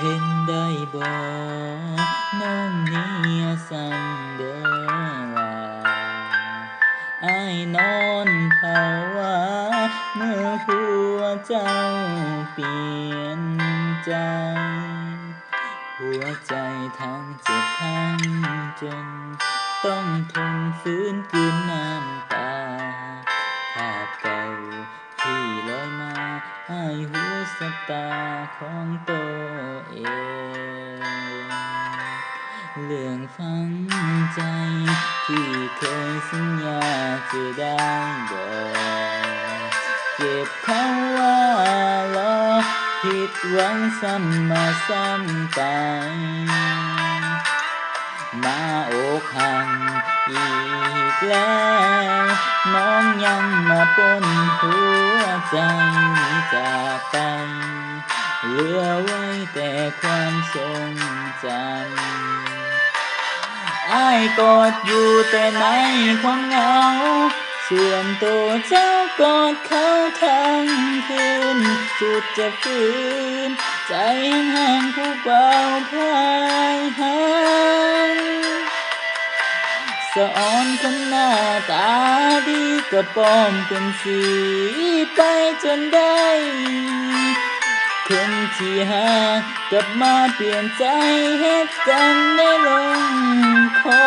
ห็นได้บ่น้องเนี่ยสันเด้อล่ะอ้ายนอนภาวะเมื่อหัวเจ้าเปลี่ยนใจหัวใจทั้งเจ็บทั้งจนต้องทนฝืนกลืนน้ำตาภาพเก่าที่ลอยมาให้หูสบตาของตัวเองเรื่องฝังใจที่เคยสัญญาจะได้บอกเก็บคำว่ารอผิดหวังซ้ำมาซ้ำไปมาอกหักอีกแล้วน้องยังมาปนหัวใจจากไปเหลือไว้แต่ความทรงจำอ้ายกอดอยู่แต่ในความเหงาส่วนตัวเจ้ากอดเขาทั้งคืนสุดจะฝืนใจแห้งผู้เบาพลายหายสะอ่อนคนหน้าตาดีก็ปลอมเป็นสีไปจนได้คนที่หากลับมาเปลี่ยนใจเหตุกันได้ลงคอ